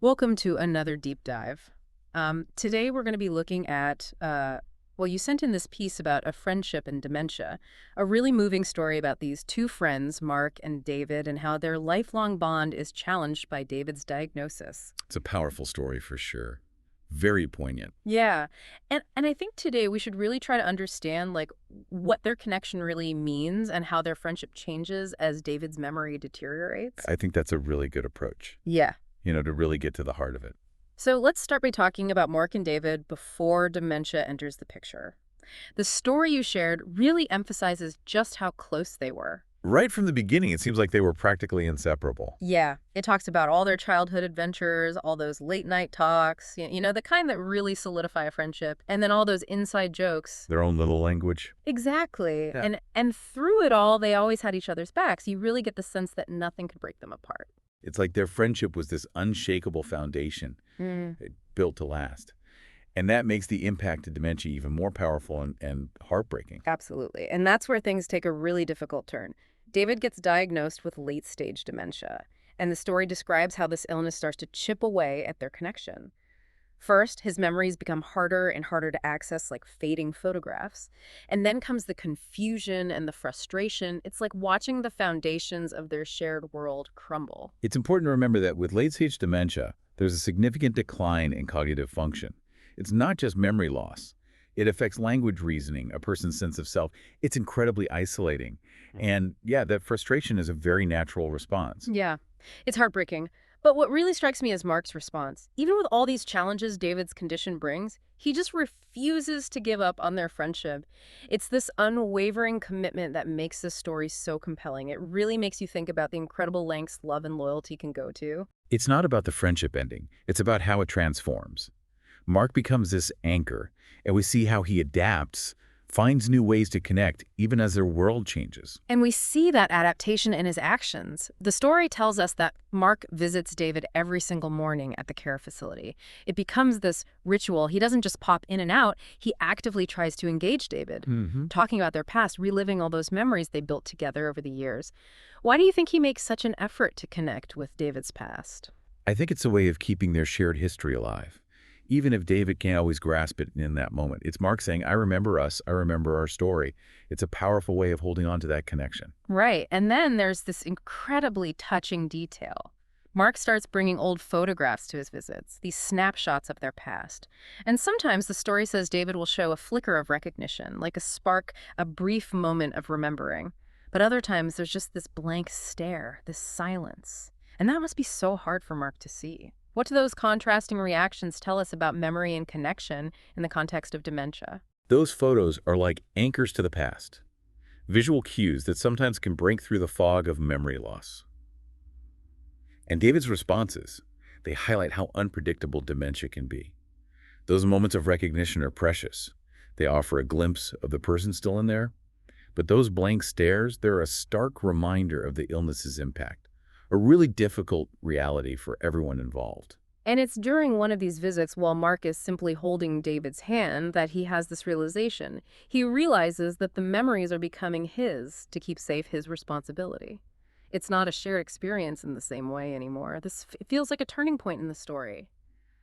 Welcome to another deep dive. Today we're going to be looking at, you sent in this piece about a friendship and dementia, a really moving story about these two friends, Mark and David, and how their lifelong bond is challenged by David's diagnosis. It's a powerful story for sure. Very poignant. Yeah, and I think today we should really try to understand like what their connection really means and how their friendship changes as David's memory deteriorates. I think that's a really good approach, Yeah. to really get to the heart of it. So let's start by talking about Mark and David before dementia enters the picture. The story you shared really emphasizes just how close they were. Right from the beginning, it seems like they were practically inseparable. Yeah, it talks about all their childhood adventures, all those late night talks, the kind that really solidify a friendship, and then all those inside jokes. Their own little language. Exactly. Yeah. And through it all, they always had each other's backs. You really get the sense that nothing could break them apart. It's like their friendship was this unshakable foundation built to last. And that makes the impact of dementia even more powerful and heartbreaking. Absolutely. And that's where things take a really difficult turn. David gets diagnosed with late stage dementia, and the story describes how this illness starts to chip away at their connection. First, his memories become harder and harder to access, like fading photographs. And then comes the confusion and the frustration. It's like watching the foundations of their shared world crumble. It's important to remember that with late-stage dementia, there's a significant decline in cognitive function. It's not just memory loss. It affects language reasoning, a person's sense of self. It's incredibly isolating. And yeah, that frustration is a very natural response. Yeah, it's heartbreaking. But what really strikes me is Mark's response. Even with all these challenges David's condition brings, he just refuses to give up on their friendship. It's this unwavering commitment that makes this story so compelling. It really makes you think about the incredible lengths love and loyalty can go to. It's not about the friendship ending. It's about how it transforms. Mark becomes this anchor, and we see how he adapts, finds new ways to connect, even as their world changes. And we see that adaptation in his actions. The story tells us that Mark visits David every single morning at the care facility. It becomes this ritual. He doesn't just pop in and out, he actively tries to engage David, talking about their past, reliving all those memories they built together over the years. Why do you think he makes such an effort to connect with David's past? I think it's a way of keeping their shared history alive. Even if David can't always grasp it in that moment, it's Mark saying, I remember us, I remember our story. It's a powerful way of holding on to that connection. Right. And then there's this incredibly touching detail. Mark starts bringing old photographs to his visits, these snapshots of their past. And sometimes the story says David will show a flicker of recognition, like a spark, a brief moment of remembering. But other times there's just this blank stare, this silence. And that must be so hard for Mark to see. What do those contrasting reactions tell us about memory and connection in the context of dementia? Those photos are like anchors to the past, visual cues that sometimes can break through the fog of memory loss. And David's responses, they highlight how unpredictable dementia can be. Those moments of recognition are precious. They offer a glimpse of the person still in there. But those blank stares, they're a stark reminder of the illness's impact, a really difficult reality for everyone involved. And it's during one of these visits while Mark is simply holding David's hand that he has this realization. He realizes that the memories are becoming his to keep safe, his responsibility. It's not a shared experience in the same way anymore. It feels like a turning point in the story.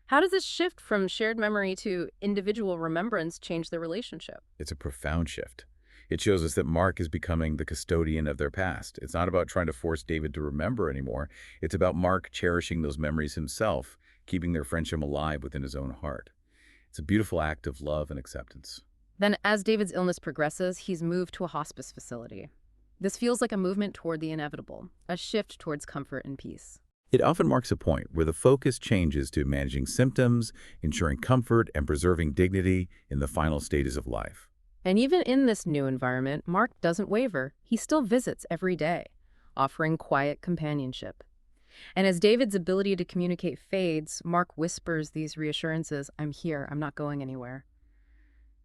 How does this shift from shared memory to individual remembrance change the relationship? It's a profound shift. It shows us that Mark is becoming the custodian of their past. It's not about trying to force David to remember anymore. It's about Mark cherishing those memories himself, keeping their friendship alive within his own heart. It's a beautiful act of love and acceptance. Then, as David's illness progresses, he's moved to a hospice facility. This feels like a movement toward the inevitable, a shift towards comfort and peace. It often marks a point where the focus changes to managing symptoms, ensuring comfort, and preserving dignity in the final stages of life. And even in this new environment, Mark doesn't waver. He still visits every day, offering quiet companionship. And as David's ability to communicate fades, Mark whispers these reassurances, I'm here, I'm not going anywhere.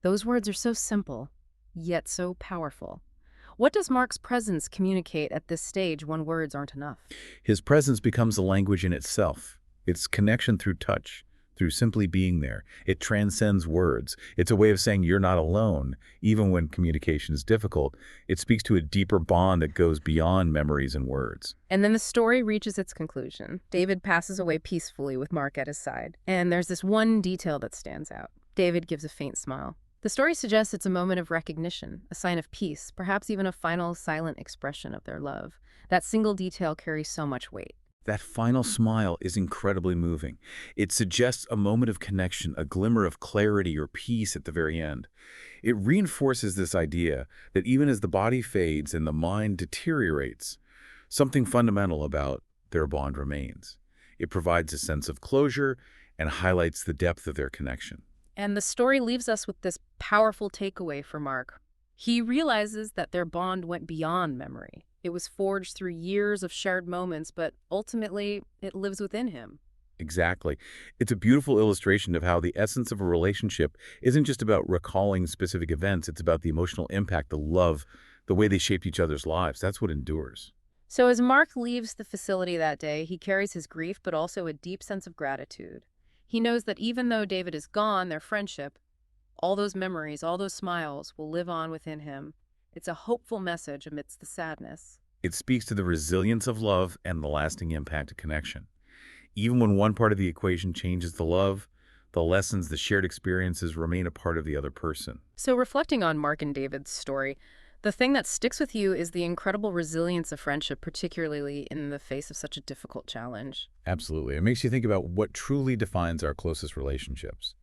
Those words are so simple, yet so powerful. What does Mark's presence communicate at this stage when words aren't enough? His presence becomes a language in itself. It's connection through touch, through simply being there. It transcends words. It's a way of saying you're not alone, even when communication is difficult. It speaks to a deeper bond that goes beyond memories and words. And then the story reaches its conclusion. David passes away peacefully with Mark at his side. And there's this one detail that stands out. David gives a faint smile. The story suggests it's a moment of recognition, a sign of peace, perhaps even a final silent expression of their love. That single detail carries so much weight. That final smile is incredibly moving. It suggests a moment of connection, a glimmer of clarity or peace at the very end. It reinforces this idea that even as the body fades and the mind deteriorates, something fundamental about their bond remains. It provides a sense of closure and highlights the depth of their connection. And the story leaves us with this powerful takeaway for Mark. He realizes that their bond went beyond memory. It was forged through years of shared moments, but ultimately, it lives within him. Exactly. It's a beautiful illustration of how the essence of a relationship isn't just about recalling specific events. It's about the emotional impact, the love, the way they shaped each other's lives. That's what endures. So as Mark leaves the facility that day, he carries his grief, but also a deep sense of gratitude. He knows that even though David is gone, their friendship, all those memories, all those smiles will live on within him. It's a hopeful message amidst the sadness. It speaks to the resilience of love and the lasting impact of connection. Even when one part of the equation changes the love, the lessons, the shared experiences remain a part of the other person. So reflecting on Mark and David's story, the thing that sticks with you is the incredible resilience of friendship, particularly in the face of such a difficult challenge. Absolutely. It makes you think about what truly defines our closest relationships,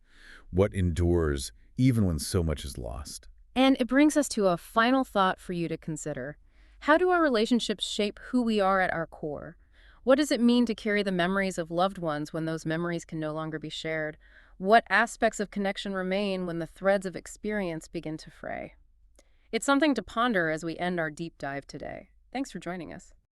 what endures even when so much is lost. And it brings us to a final thought for you to consider. How do our relationships shape who we are at our core? What does it mean to carry the memories of loved ones when those memories can no longer be shared? What aspects of connection remain when the threads of experience begin to fray? It's something to ponder as we end our deep dive today. Thanks for joining us.